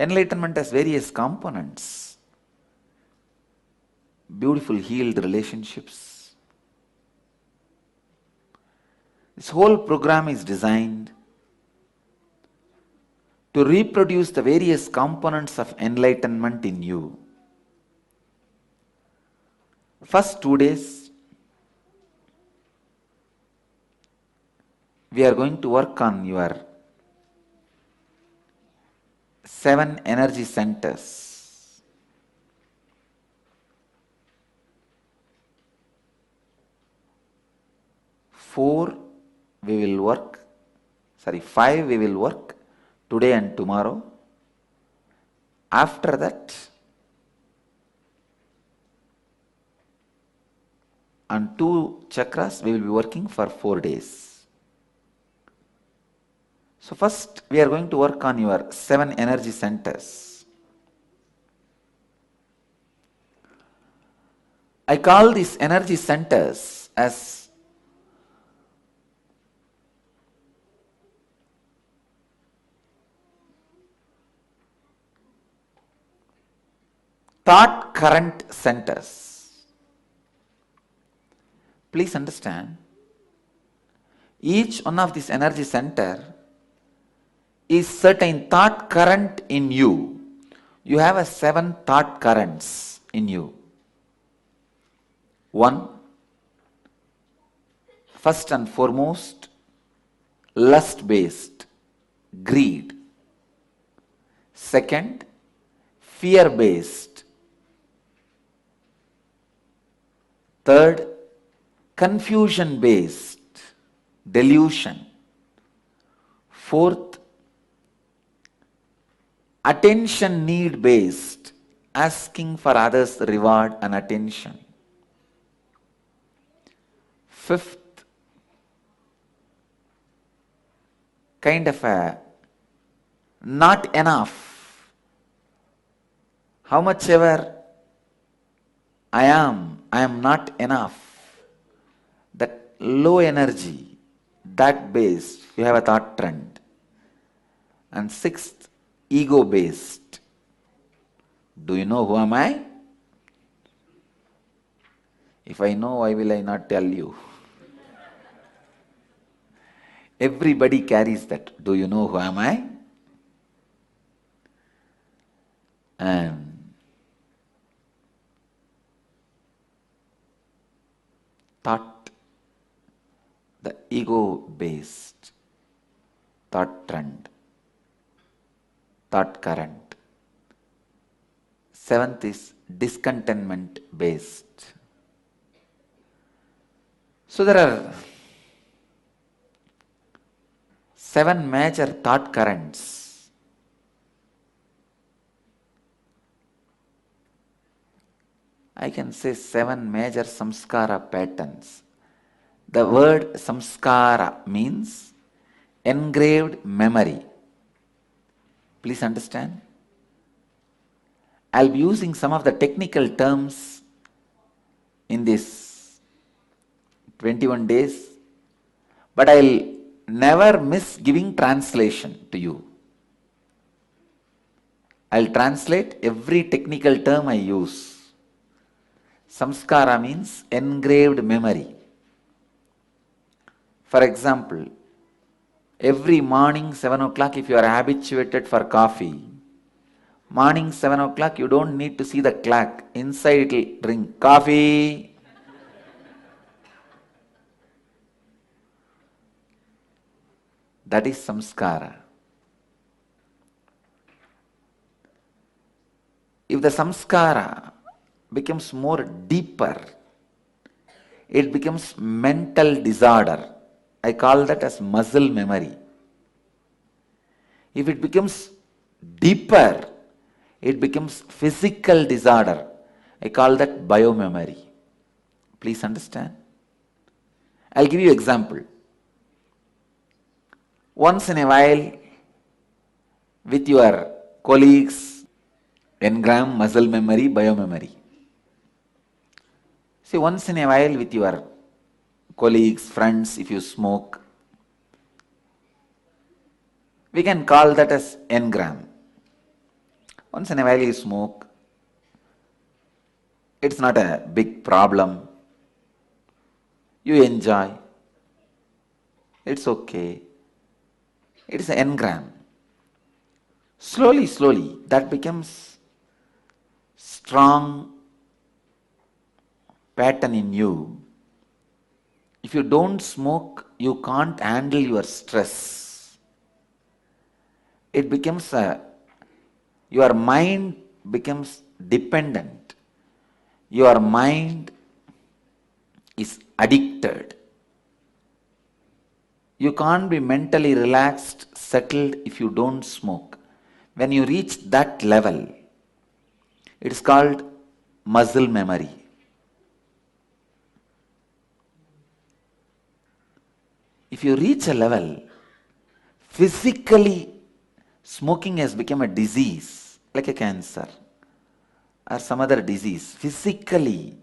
Enlightenment has various components. Beautiful healed relationships. This whole program is designed to reproduce the various components of enlightenment in you. First 2 days, we are going to work on your 7 energy centers. Five we will work today and tomorrow. After that, on 2 chakras, we will be working for 4 days. So first, we are going to work on your 7 energy centers. I call these energy centers as thought current centers. Please understand, each one of these energy center is certain thought current in you. You have a 7 thought currents in you. 1, first and foremost, lust based, greed. Second, fear based. Third, confusion based, delusion. Fourth, attention need based, asking for others' reward and attention. Fifth, kind of a not enough. How much ever I am not enough. That low energy, that based, you have a thought trend. And sixth, ego based. Do you know who am I? If I know, why will I not tell you? Everybody carries that. Do you know who am I? And thought, the ego based thought trend, thought current. Seventh is discontentment based. So there are 7 major thought currents. I can say 7 major samskara patterns. The word samskara means engraved memory. Please understand. I'll be using some of the technical terms in this 21 days, but I'll never miss giving translation to you. I'll translate every technical term I use. Samskara means engraved memory. For example, every morning 7 o'clock, if you are habituated for coffee, morning 7 o'clock, you don't need to see the clock. Inside it will ring coffee. That is samskara. If the samskara becomes more deeper, it becomes mental disorder. I call that as muscle memory. If it becomes deeper, it becomes physical disorder. I call that biomemory. Please understand. I'll give you example. Once in a while, with your colleagues, engram, muscle memory, biomemory. See, once in a while with your colleagues, friends, if you smoke, we can call that as engram. Once in a while you smoke. It's not a big problem. You enjoy. It's okay. It is an engram. Slowly, slowly, that becomes strong pattern in you. If you don't smoke, you can't handle your stress. It becomes your mind becomes dependent. Your mind is addicted. You can't be mentally relaxed, settled if you don't smoke. When you reach that level, it is called muscle memory. If you reach a level, physically smoking has become a disease, like a cancer or some other disease. Physically,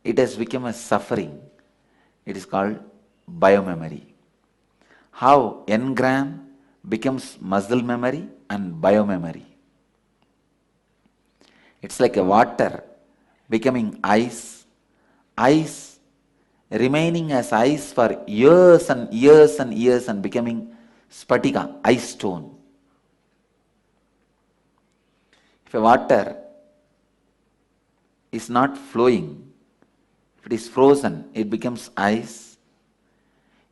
it has become a suffering. It is called biomemory. How engram becomes muscle memory and biomemory. It's like a water becoming ice, ice remaining as ice for years and years and years and becoming spatika, ice stone. If a water is not flowing, if it is frozen, it becomes ice.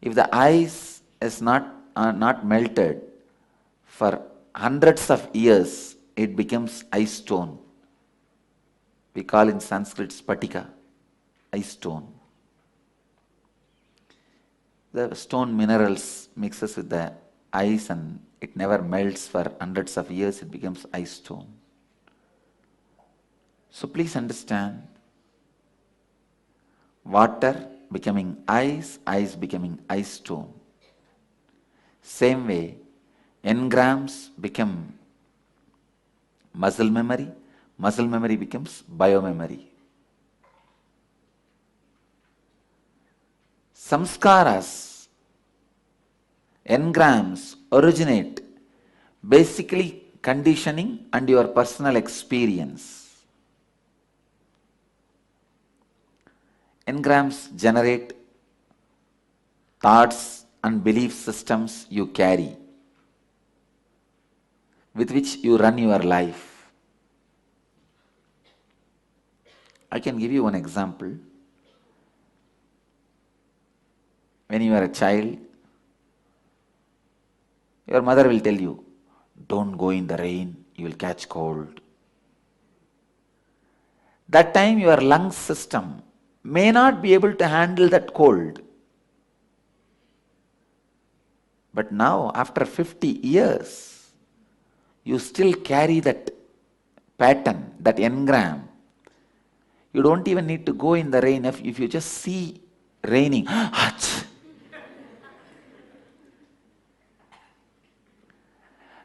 If the ice is not melted for hundreds of years, it becomes ice stone. We call in Sanskrit spatika, ice stone. The stone minerals mixes with the ice and it never melts for hundreds of years, it becomes ice stone. So please understand, water becoming ice, ice becoming ice stone. Same way, engrams become muscle memory becomes biomemory. Samskaras, engrams originate basically conditioning and your personal experience. Engrams generate thoughts and belief systems you carry, with which you run your life. I can give you one example. When you are a child, your mother will tell you, don't go in the rain, you will catch cold. That time your lung system may not be able to handle that cold. But now, after 50 years, you still carry that pattern, that engram. You don't even need to go in the rain. If you just see raining,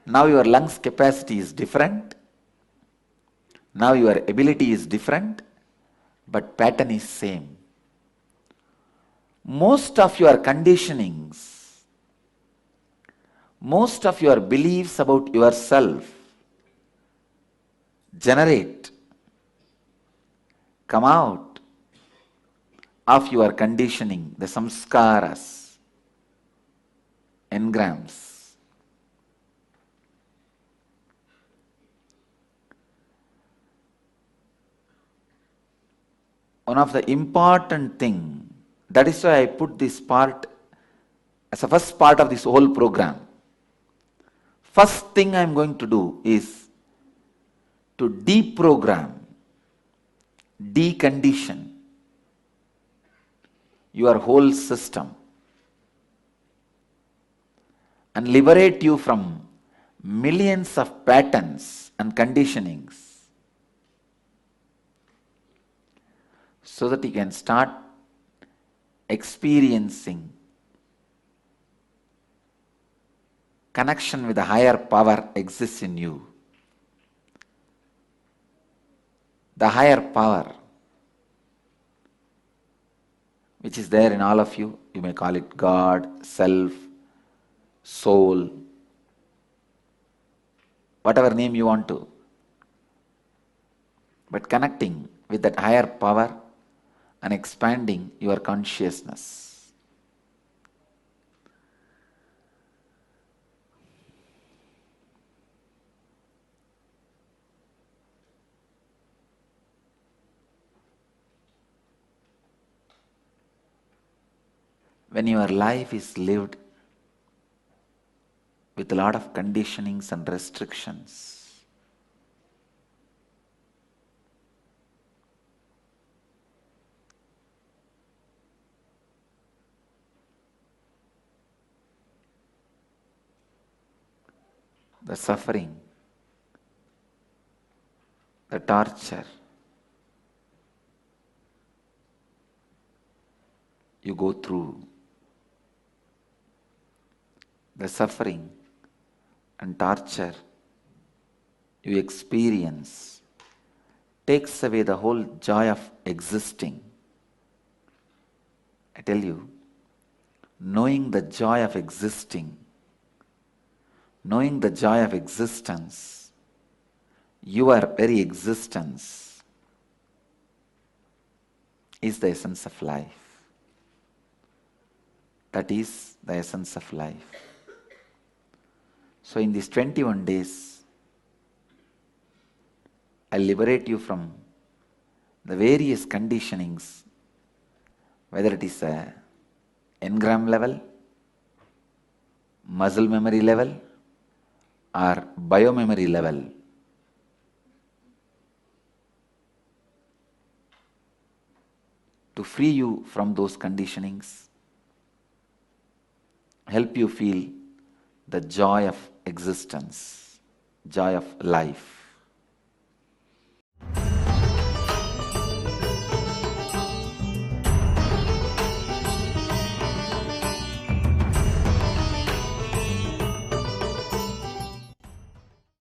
now your lungs capacity is different. Now your ability is different, but pattern is same. Most of your conditionings, most of your beliefs about yourself come out of your conditioning, the samskaras, engrams. One of the important thing, that is why I put this part as the first part of this whole program. First thing I am going to do is to deprogram, decondition your whole system and liberate you from millions of patterns and conditionings, so that you can start experiencing connection with a higher power exists in you. The higher power which is there in all of you, you may call it God, self, soul, whatever name you want to. but connecting with that higher power and expanding your consciousness. When your life is lived with a lot of conditionings and restrictions, the suffering, the torture you go through, the suffering and torture you experience takes away the whole joy of existing. I tell you, knowing the joy of existing, knowing the joy of existence, your very existence is the essence of life. That is the essence of life. So in these 21 days, I liberate you from the various conditionings, whether it is a engram level, muscle memory level, or biomemory level. To free you from those conditionings, help you feel the joy of existence, joy of life.